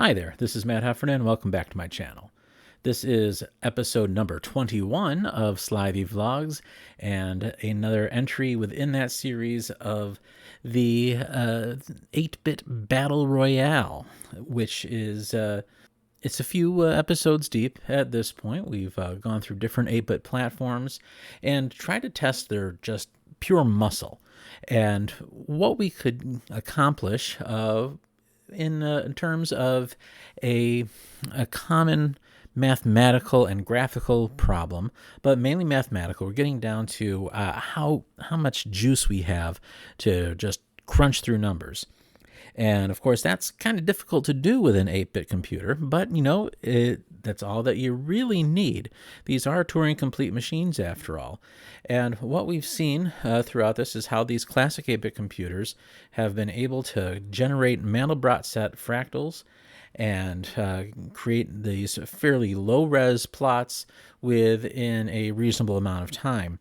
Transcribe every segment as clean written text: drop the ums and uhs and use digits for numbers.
Hi there, this is Matt Heffernan. Welcome back to my channel. This is episode number 21 of Slithy Vlogs, and another entry within that series of the 8-bit Battle Royale, which is it's a few episodes deep at this point. We've gone through different 8-bit platforms and tried to test their just pure muscle and what we could accomplish in terms of a common mathematical and graphical problem, but mainly mathematical. We're getting down to how much juice we have to just crunch through numbers. And of course, that's kind of difficult to do with an 8-bit computer, but you know, that's all that you really need. These are Turing complete machines after all. And what we've seen throughout this is how these classic 8-bit computers have been able to generate Mandelbrot set fractals and create these fairly low-res plots within a reasonable amount of time.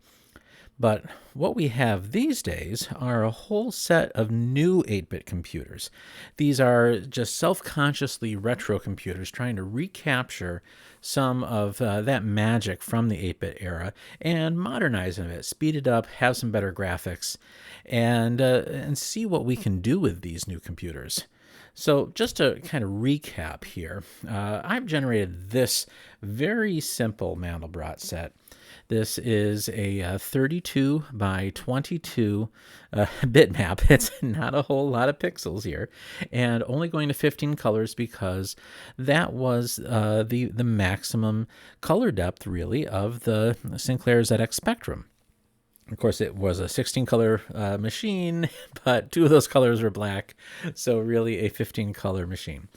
But what we have these days are a whole set of new 8-bit computers. These are just self-consciously retro computers trying to recapture some of that magic from the 8-bit era and modernize it, speed it up, have some better graphics, and see what we can do with these new computers. So just to kind of recap here, I've generated this very simple Mandelbrot set. This is a 32 by 22 bitmap. It's not a whole lot of pixels here, and only going to 15 colors because that was the maximum color depth, really, of the Sinclair ZX Spectrum. Of course, it was a 16-color machine, but 2 of those colors were black, so really a 15-color machine.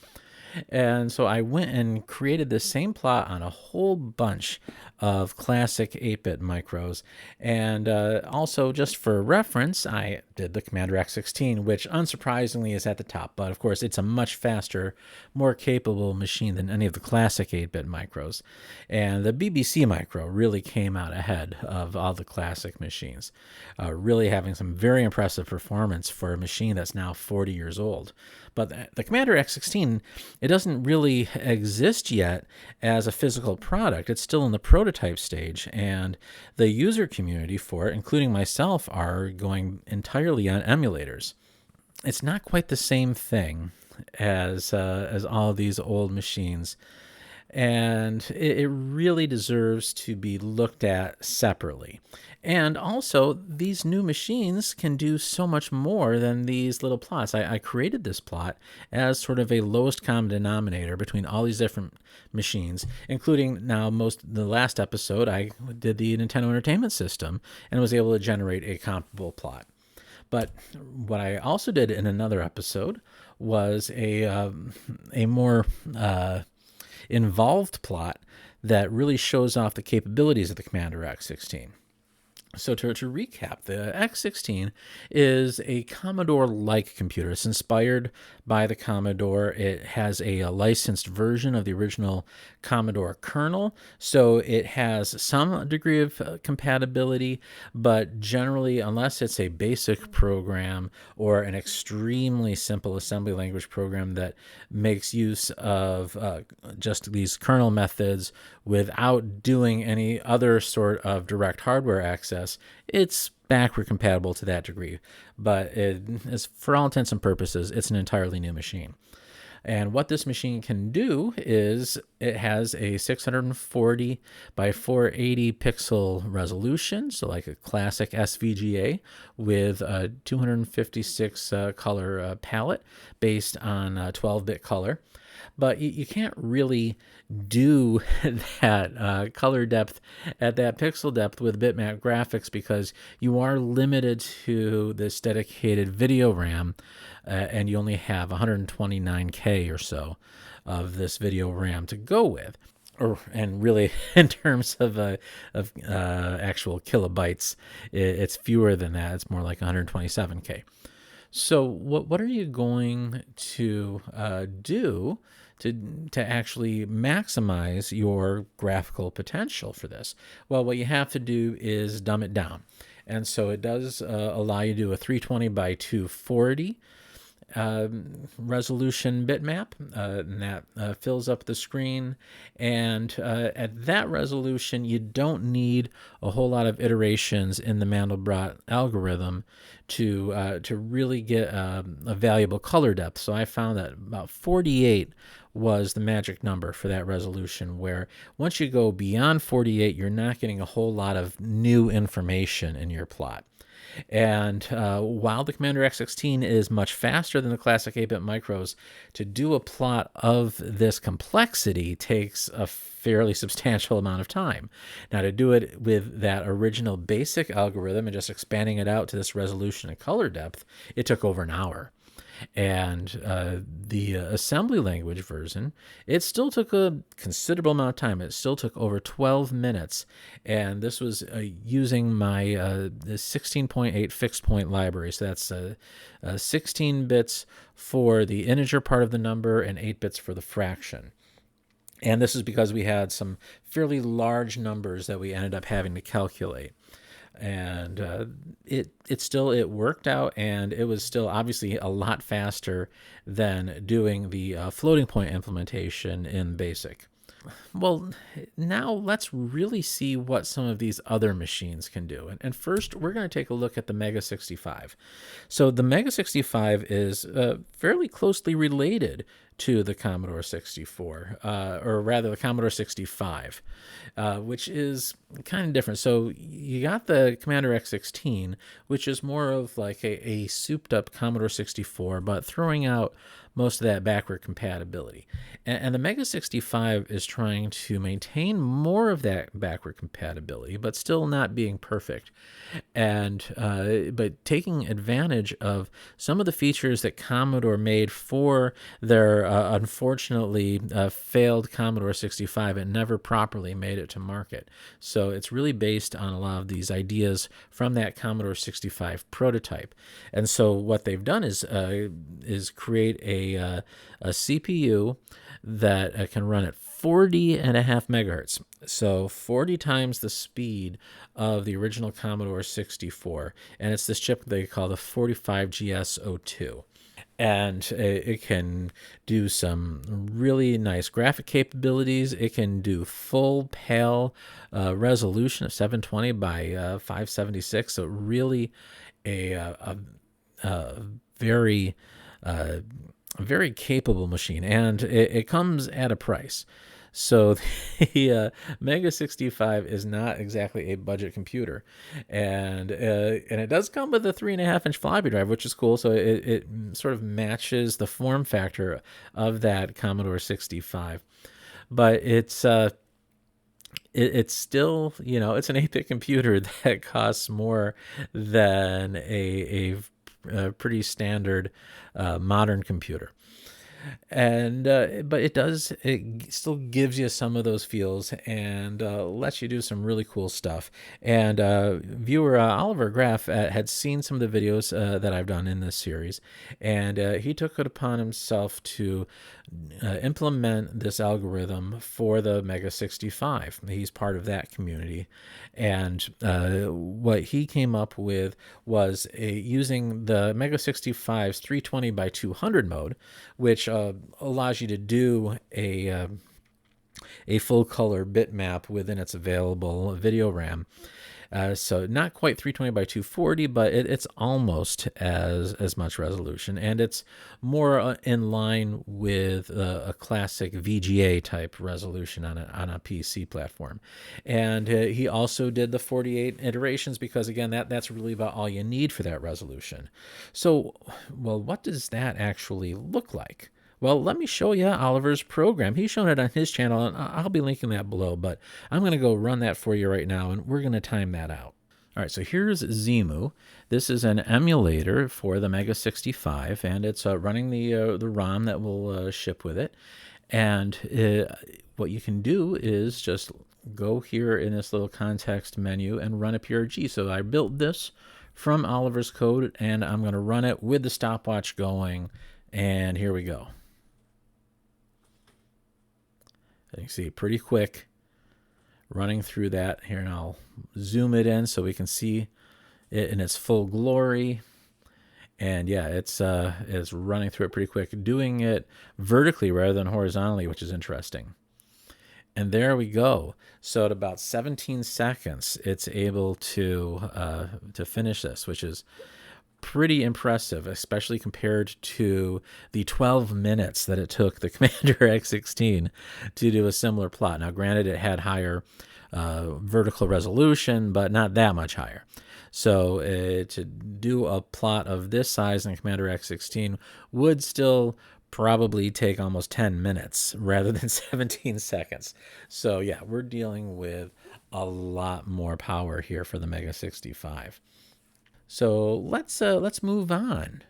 And so I went and created the same plot on a whole bunch of classic 8-bit micros. And also, just for reference, I did the Commander X16, which unsurprisingly is at the top. But of course, it's a much faster, more capable machine than any of the classic 8-bit micros. And the BBC micro really came out ahead of all the classic machines, really having some very impressive performance for a machine that's now 40 years old. But the Commander X16, it doesn't really exist yet as a physical product. It's still in the prototype stage, and the user community for it, including myself, are going entirely on emulators. It's not quite the same thing as all of these old machines, and it really deserves to be looked at separately. And also, these new machines can do so much more than these little plots. I created this plot as sort of a lowest common denominator between all these different machines, including now the last episode, I did the Nintendo Entertainment System and was able to generate a comparable plot. But what I also did in another episode was a more involved plot that really shows off the capabilities of the Commander X16. So to recap, the X16 is a Commodore-like computer. It's inspired by the Commodore. It has a licensed version of the original Commodore kernel, so it has some degree of compatibility, but generally, unless it's a basic program or an extremely simple assembly language program that makes use of just these kernel methods without doing any other sort of direct hardware access, it's backward compatible to that degree. But for all intents and purposes, it's an entirely new machine. And what this machine can do is it has a 640 by 480 pixel resolution, so like a classic SVGA, with a 256 color palette based on 12-bit color. But you can't really do that color depth at that pixel depth with bitmap graphics because you are limited to this dedicated video RAM, and you only have 129K or so of this video RAM to go with. And really, in terms of actual kilobytes, it's fewer than that. It's more like 127K. So what are you going to do to actually maximize your graphical potential for this? Well, what you have to do is dumb it down. And so it does allow you to do a 320 by 240 resolution bitmap, and that fills up the screen. And at that resolution, you don't need a whole lot of iterations in the Mandelbrot algorithm to really get a valuable color depth. So I found that about 48 was the magic number for that resolution, where once you go beyond 48, you're not getting a whole lot of new information in your plot. And while the Commander X16 is much faster than the classic 8-bit micros, to do a plot of this complexity takes a fairly substantial amount of time. Now, to do it with that original basic algorithm and just expanding it out to this resolution and color depth, it took over an hour. And the assembly language version, it still took a considerable amount of time. It still took over 12 minutes. And this was using my the 16.8 fixed point library. So that's 16 bits for the integer part of the number and 8 bits for the fraction. And this is because we had some fairly large numbers that we ended up having to calculate. And it worked out, and it was still obviously a lot faster than doing the floating point implementation in BASIC. Well, now let's really see what some of these other machines can do. And first, we're going to take a look at the Mega 65. So the Mega 65 is fairly closely related to the Commodore 64, or rather the Commodore 65, which is kind of different. So you got the Commander X16, which is more of like a souped-up Commodore 64, but throwing out most of that backward compatibility. And the Mega 65 is trying to maintain more of that backward compatibility, but still not being perfect. And but taking advantage of some of the features that Commodore made for their unfortunately failed Commodore 65. It never properly made it to market. So it's really based on a lot of these ideas from that Commodore 65 prototype. And so what they've done is create a CPU that can run at 40.5 megahertz. So 40 times the speed of the original Commodore 64. And it's this chip they call the 45GS02. And it can do some really nice graphic capabilities. It can do full pale resolution of 720 by 576. So really a very very capable machine, and it comes at a price. So the Mega 65 is not exactly a budget computer, and it does come with a 3.5-inch floppy drive, which is cool. So it sort of matches the form factor of that Commodore 65, but it's still, it's an 8-bit computer that costs more than a pretty standard modern computer. And but it still gives you some of those feels and lets you do some really cool stuff. And viewer Oliver Graff had seen some of the videos that I've done in this series, and he took it upon himself to implement this algorithm for the Mega 65. He's part of that community, and what he came up with was using the Mega 65's 320 by 200 mode, which allows you to do a full color bitmap within its available video RAM. So not quite 320 by 240, but it's almost as much resolution, and it's more in line with a classic VGA type resolution on a PC platform. And he also did the 48 iterations because, again, that's really about all you need for that resolution. So, well, what does that actually look like? Well, let me show you Oliver's program. He's shown it on his channel, and I'll be linking that below, but I'm going to go run that for you right now, and we're going to time that out. All right, so here's Zemu. This is an emulator for the Mega 65, and it's running the ROM that will ship with it. And what you can do is just go here in this little context menu and run a PRG. So I built this from Oliver's code, and I'm going to run it with the stopwatch going, and here we go. You can see pretty quick running through that here, and I'll zoom it in so we can see it in its full glory. And yeah, it's running through it pretty quick, doing it vertically rather than horizontally, which is interesting. And there we go. So at about 17 seconds, it's able to finish this, which is pretty impressive, especially compared to the 12 minutes that it took the Commander X16 to do a similar plot. Now, granted, it had higher vertical resolution, but not that much higher. So to do a plot of this size in Commander X16 would still probably take almost 10 minutes rather than 17 seconds. So yeah, we're dealing with a lot more power here for the Mega 65. So let's move on.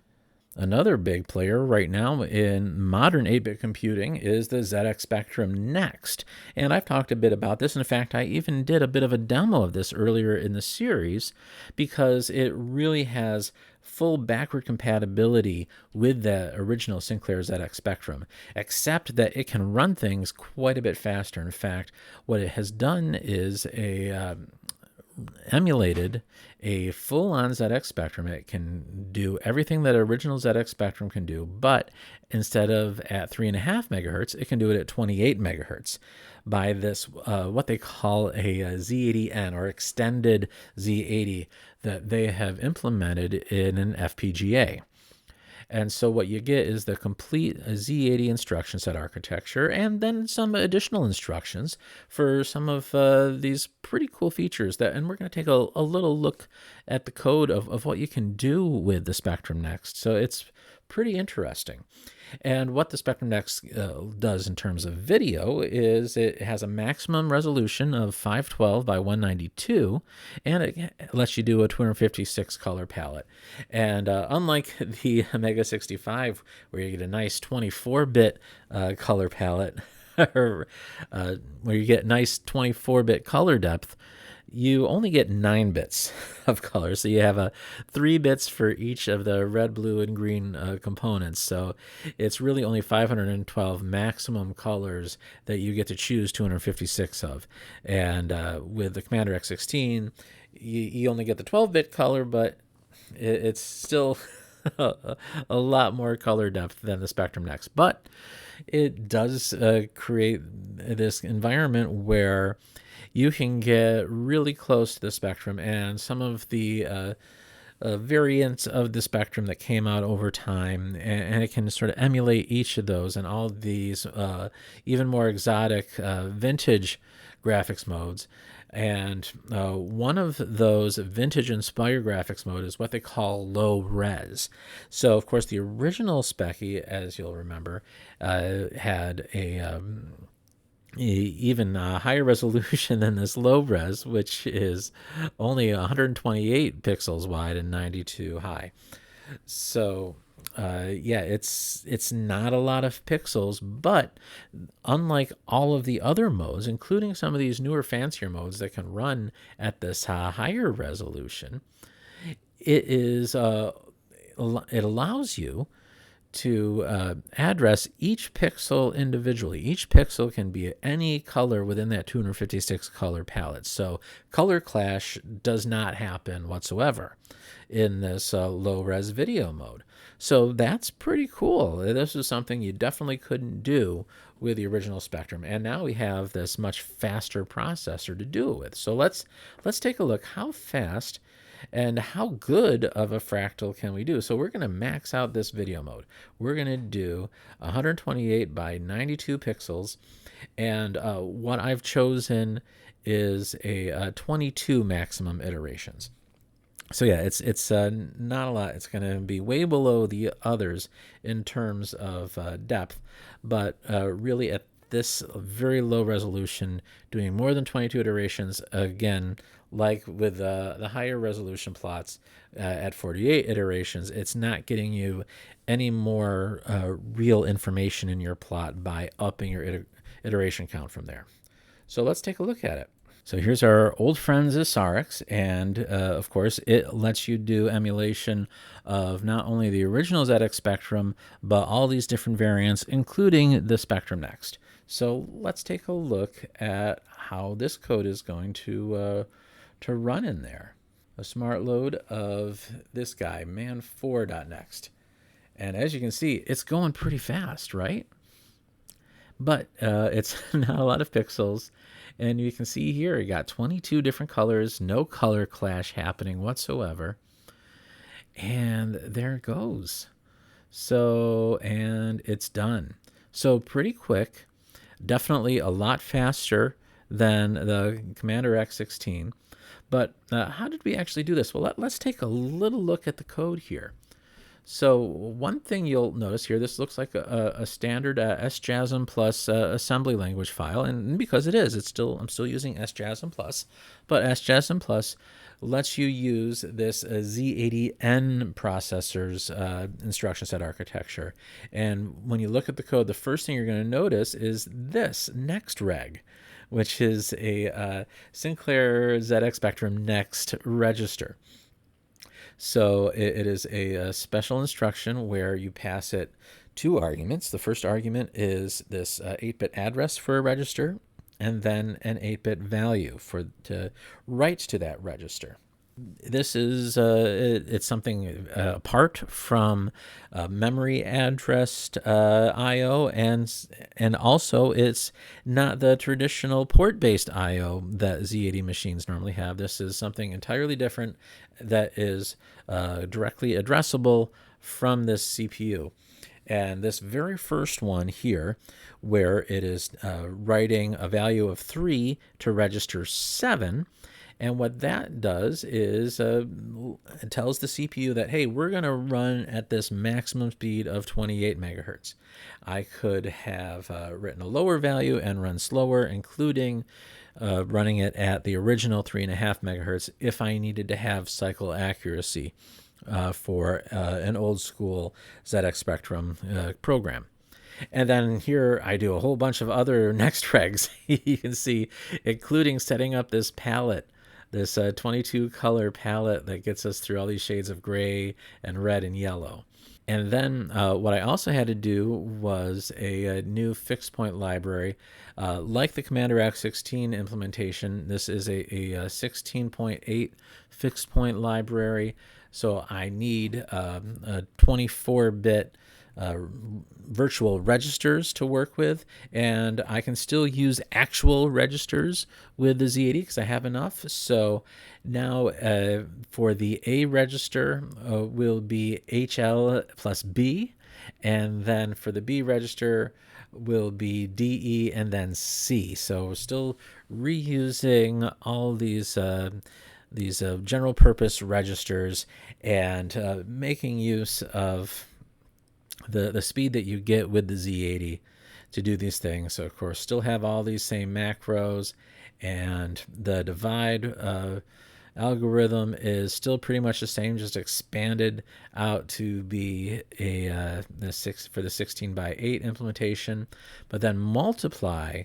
Another big player right now in modern 8-bit computing is the ZX Spectrum Next. And I've talked a bit about this. In fact, I even did a bit of a demo of this earlier in the series because it really has full backward compatibility with the original Sinclair ZX Spectrum, except that it can run things quite a bit faster. In fact, what it has done is emulated a full-on ZX Spectrum. It can do everything that original ZX Spectrum can do, but instead of at 3.5 megahertz, it can do it at 28 megahertz by this what they call a Z80N, or extended Z80, that they have implemented in an FPGA. And so what you get is the complete Z80 instruction set architecture, and then some additional instructions for some of these pretty cool features. And we're going to take a little look at the code of what you can do with the Spectrum Next. So it's pretty interesting. And what the Spectrum Next does in terms of video is it has a maximum resolution of 512 by 192, and it lets you do a 256 color palette. And unlike the Mega 65, where you get a nice 24-bit color palette, or where you get nice 24-bit color depth, you only get 9 bits of color. So you have 3 bits for each of the red, blue, and green components. So it's really only 512 maximum colors that you get to choose 256 of. And with the Commander X16, you only get the 12-bit color, but it's still a lot more color depth than the Spectrum Next. But it does create this environment where you can get really close to the Spectrum, and some of the variants of the Spectrum that came out over time, and it can sort of emulate each of those and all these even more exotic vintage graphics modes. And one of those vintage inspired graphics mode is what they call low res. So of course the original Speccy, as you'll remember, had a even higher resolution than this low res, which is only 128 pixels wide and 92 high. So yeah, it's not a lot of pixels, but unlike all of the other modes, including some of these newer, fancier modes that can run at this higher resolution, it allows you to address each pixel individually. Each pixel can be any color within that 256 color palette. So color clash does not happen whatsoever in this low-res video mode. So that's pretty cool. This is something you definitely couldn't do with the original Spectrum. And now we have this much faster processor to do it with. So let's take a look how fast and how good of a fractal can we do. So we're going to max out this video mode. We're going to do 128 by 92 pixels, and what I've chosen is a 22 maximum iterations. So yeah, it's not a lot. It's going to be way below the others in terms of depth, but really at this very low resolution, doing more than 22 iterations, again, like with the higher resolution plots at 48 iterations, it's not getting you any more real information in your plot by upping your iteration count from there. So let's take a look at it. So here's our old friend Zsarix, and of course it lets you do emulation of not only the original ZX Spectrum, but all these different variants, including the Spectrum Next. So let's take a look at how this code is going to run in there. a smart load of this guy, man4.next. And as you can see, it's going pretty fast, right? But it's not a lot of pixels. And you can see here, you got 22 different colors, no color clash happening whatsoever. And there it goes. So, and it's done. So pretty quick, definitely a lot faster than the Commander X16. But how did we actually do this? Well, let's take a little look at the code here. So one thing you'll notice here, this looks like a standard SJASM plus assembly language file, and because it is, I'm still using SJASM plus, but SJASM plus lets you use this Z80N processor's instruction set architecture. And when you look at the code, the first thing you're going to notice is this next reg, which is a Sinclair ZX Spectrum next register. So it is a special instruction where you pass it two arguments. The first argument is this 8-bit address for a register, and then an 8-bit value to write to that register. This is it's something apart from memory addressed I/O, and also it's not the traditional port-based I/O that Z80 machines normally have. This is something entirely different that is directly addressable from this CPU. And this very first one here, where it is writing a value of 3 to register 7, and what that does is it tells the CPU that, hey, we're going to run at this maximum speed of 28 megahertz. I could have written a lower value and run slower, including running it at the original 3.5 megahertz if I needed to have cycle accuracy for an old school ZX Spectrum program. And then here I do a whole bunch of other next regs you can see, including setting up this palette, this 22 color palette that gets us through all these shades of gray and red and yellow. And then what I also had to do was a new fixed point library. Like the Commander X16 implementation, this is a 16.8 fixed point library. So I need a 24-bit virtual registers to work with, and I can still use actual registers with the Z80 because I have enough. So now for the A register will be HL plus B, and then for the B register will be DE and then C. So we're still reusing all these general purpose registers and making use of the speed that you get with the Z80 to do these things. So of course still have all these same macros, and the divide algorithm is still pretty much the same, just expanded out to be for the 16:8 implementation. But then multiply,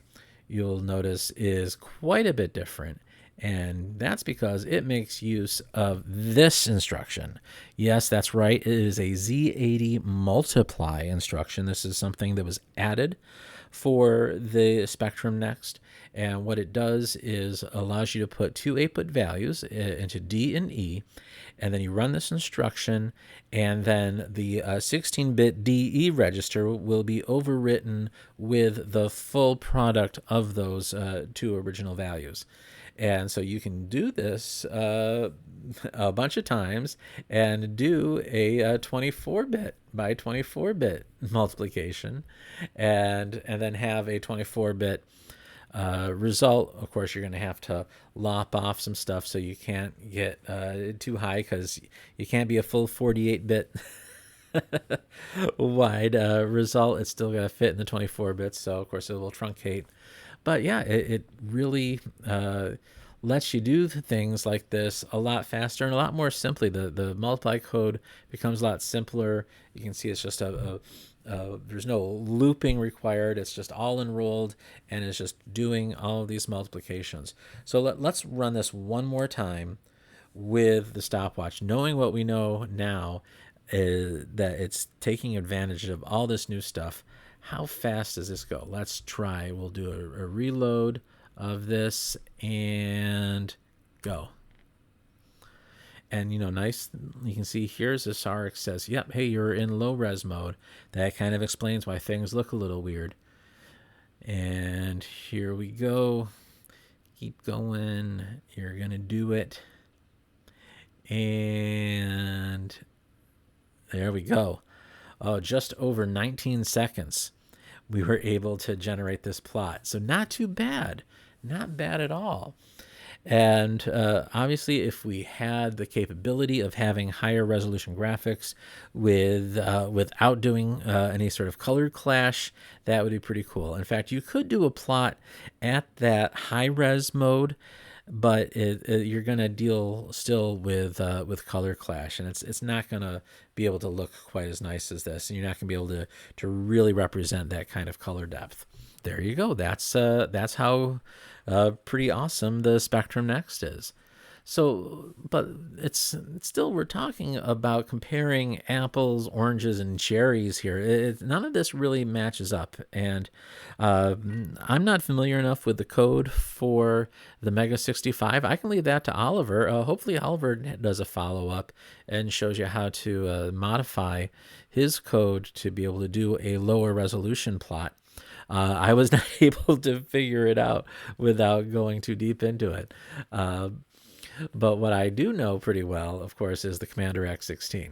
you'll notice, is quite a bit different. And that's because it makes use of this instruction. Yes, that's right. It is a Z80 multiply instruction. This is something that was added for the Spectrum Next. And what it does is allows you to put two 8-bit values into D and E. And then you run this instruction, and then the 16-bit DE register will be overwritten with the full product of those two original values. And so you can do this a bunch of times and do a 24-bit by 24-bit multiplication, and then have a 24-bit result. Of course, you're going to have to lop off some stuff so you can't get too high, because you can't be a full 48-bit wide result. It's still going to fit in the 24 bits, so of course it will truncate. But yeah, it really lets you do things like this a lot faster and a lot more simply. The multiply code becomes a lot simpler. You can see it's just there's no looping required. It's just all enrolled, and it's just doing all of these multiplications. So let's run this one more time with the stopwatch, knowing what we know now, is that it's taking advantage of all this new stuff. How fast does this go? Let's try. We'll do a reload of this and go. And, nice, you can see here's this RX says, yep, hey, you're in low res mode. That kind of explains why things look a little weird. And here we go. Keep going. You're going to do it. And there we go. Oh, just over 19 seconds. We were able to generate this plot. So not too bad. Not bad at all. And obviously, if we had the capability of having higher resolution graphics without doing any sort of color clash, that would be pretty cool. In fact, you could do a plot at that high res mode, but you're going to deal still with color clash, and it's not going to be able to look quite as nice as this, and you're not going to be able to really represent that kind of color depth. There you go. That's how pretty awesome the Spectrum Next is. So, but it's still, we're talking about comparing apples, oranges, and cherries here. None of this really matches up, and I'm not familiar enough with the code for the Mega 65. I can leave that to Oliver. Hopefully Oliver does a follow-up and shows you how to modify his code to be able to do a lower resolution plot. I was not able to figure it out without going too deep into it. But what I do know pretty well, of course, is the Commander X16.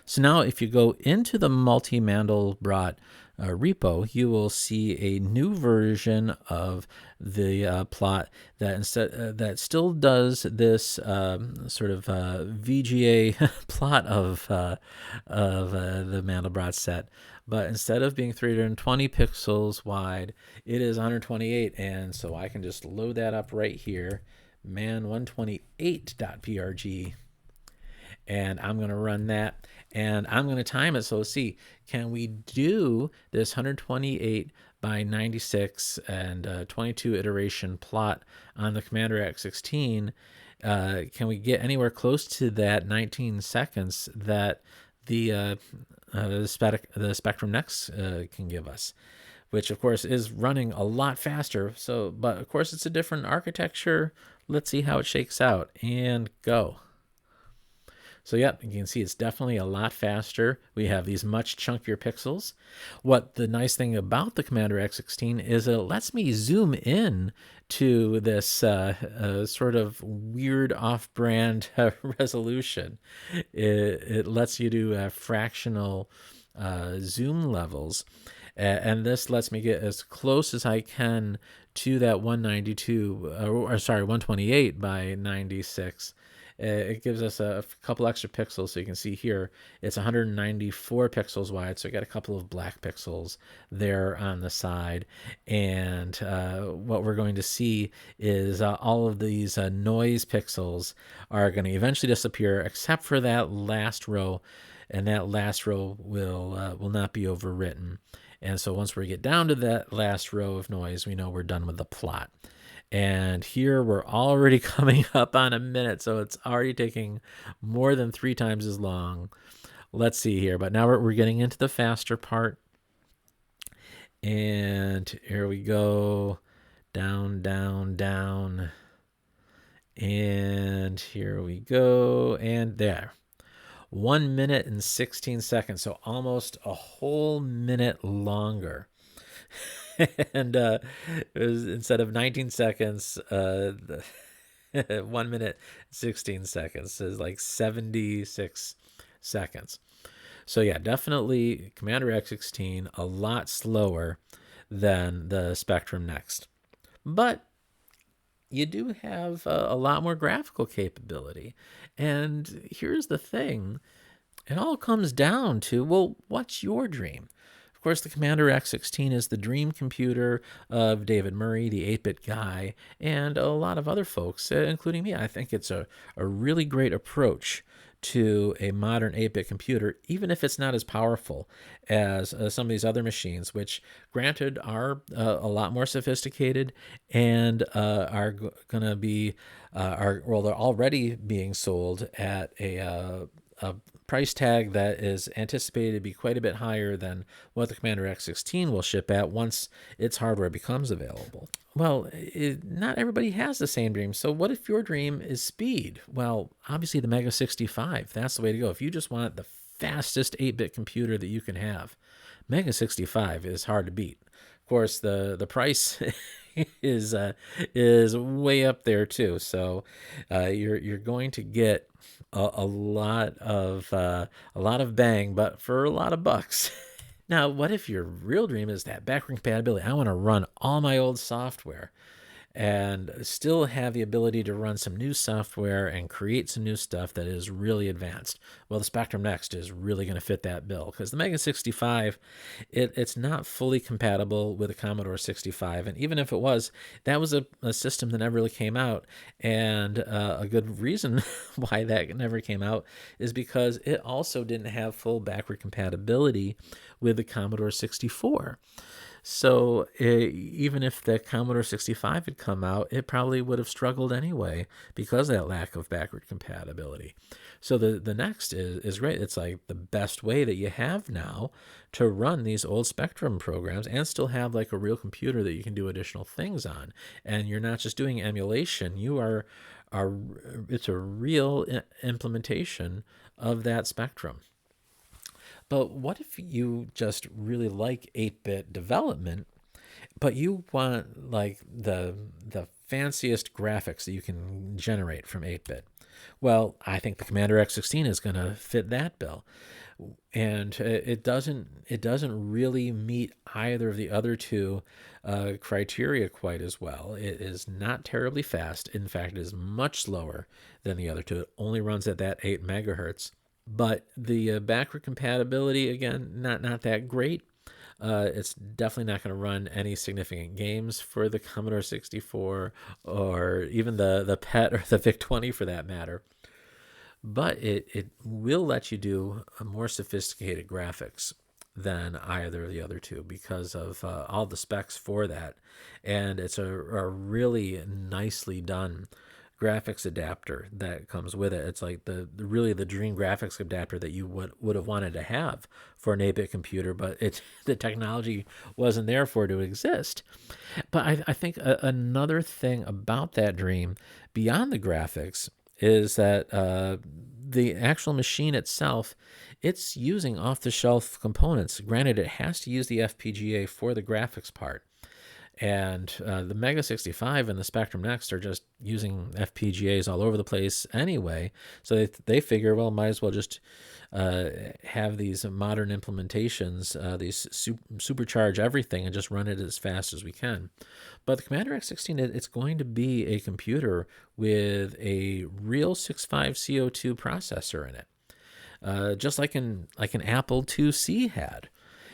So now if you go into the multi-Mandelbrot repo, you will see a new version of the plot that that still does this sort of VGA plot of the Mandelbrot set. But instead of being 320 pixels wide, it is 128. And so I can just load that up right here, man128.prg. And I'm going to run that, and I'm going to time it. So let's see, can we do this 128 by 96 and 22 iteration plot on the Commander X16? Can we get anywhere close to that 19 seconds that the Spectrum Next can give us, which of course is running a lot faster. So, but of course it's a different architecture. Let's see how it shakes out, and go. So yep, you can see it's definitely a lot faster. We have these much chunkier pixels. What the nice thing about the Commander X16 is it lets me zoom in to this sort of weird off-brand resolution. It lets you do fractional zoom levels. And this lets me get as close as I can to that 128 by 96. It gives us a couple extra pixels. So you can see here, it's 194 pixels wide. So I got a couple of black pixels there on the side. And what we're going to see is all of these noise pixels are going to eventually disappear, except for that last row. And that last row will not be overwritten. And so once we get down to that last row of noise, we know we're done with the plot. And here we're already coming up on a minute, so it's already taking more than 3 times as long. Let's see here, but now we're getting into the faster part. And here we go, down, down, down. And here we go, and there. 1 minute and 16 seconds, so almost a whole minute longer. And it was, instead of 19 seconds, 1 minute 16 seconds is like 76 seconds. So yeah, definitely Commander X16 a lot slower than the Spectrum Next, but you do have a lot more graphical capability. And here's the thing, it all comes down to, well, what's your dream? Of course, the Commander X16 is the dream computer of David Murray, the 8-bit guy, and a lot of other folks, including me. I think it's a really great approach to a modern 8-bit computer, even if it's not as powerful as some of these other machines, which granted are a lot more sophisticated and are going to be, well, they're already being sold at a price tag that is anticipated to be quite a bit higher than what the Commander X16 will ship at once its hardware becomes available. Well, not everybody has the same dream. So what if your dream is speed? Well, obviously the Mega 65, that's the way to go. If you just want the fastest 8-bit computer that you can have, Mega 65 is hard to beat. Of course, the price is way up there too. So you're going to get a lot of bang, but for a lot of bucks. Now, what if your real dream is that backward compatibility? I want to run all my old software and still have the ability to run some new software and create some new stuff that is really advanced. Well, the Spectrum Next is really going to fit that bill, because the Mega 65, it's not fully compatible with the Commodore 65. And even if it was, that was a system that never really came out. And a good reason why that never came out is because it also didn't have full backward compatibility with the Commodore 64. So even if the Commodore 65 had come out, it probably would have struggled anyway because of that lack of backward compatibility. So the Next is great. It's like the best way that you have now to run these old Spectrum programs and still have like a real computer that you can do additional things on. And you're not just doing emulation. It's a real implementation of that Spectrum. But what if you just really like 8-bit development, but you want like the fanciest graphics that you can generate from 8-bit? Well, I think the Commander X16 is going to fit that bill. And it doesn't really meet either of the other two criteria quite as well. It is not terribly fast. In fact, it is much slower than the other two. It only runs at that 8 megahertz. But the backward compatibility, again, not that great. It's definitely not going to run any significant games for the Commodore 64 or even the PET or the VIC-20 for that matter. But it will let you do a more sophisticated graphics than either of the other two because of all the specs for that. And it's a really nicely done graphics adapter that comes with it. It's like the really the dream graphics adapter that you would have wanted to have for an 8-bit computer, but the technology wasn't there for it to exist. But I think another thing about that dream beyond the graphics is that the actual machine itself, it's using off-the-shelf components. Granted, it has to use the FPGA for the graphics part. And the Mega 65 and the Spectrum Next are just using FPGAs all over the place anyway. So they figure, well, might as well just have these modern implementations, these supercharge everything and just run it as fast as we can. But the Commander X16, it's going to be a computer with a real 6.5 CO2 processor in it, just like an Apple IIc had.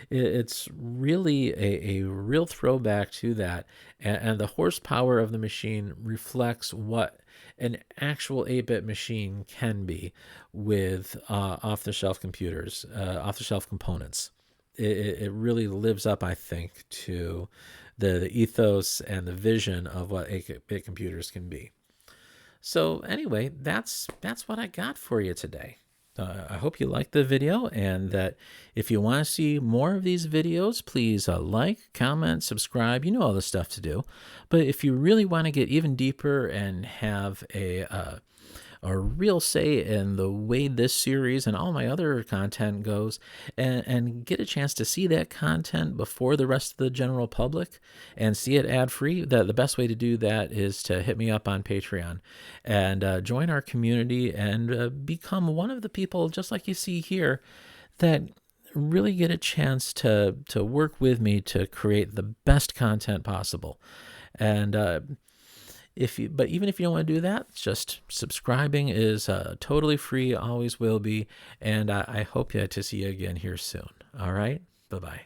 It's really a real throwback to that, and the horsepower of the machine reflects what an actual 8-bit machine can be with off-the-shelf computers, off-the-shelf components. It really lives up, I think, to the ethos and the vision of what 8-bit computers can be. So anyway, that's what I got for you today. I hope you liked the video, and that if you want to see more of these videos, please like, comment, subscribe. You know all the stuff to do. But if you really want to get even deeper and have a real say in the way this series and all my other content goes, and get a chance to see that content before the rest of the general public and see it ad-free, the best way to do that is to hit me up on Patreon and join our community and become one of the people, just like you see here, that really get a chance to work with me to create the best content possible. And but even if you don't want to do that, just subscribing is totally free, always will be. And I hope to see you again here soon. All right. Bye-bye.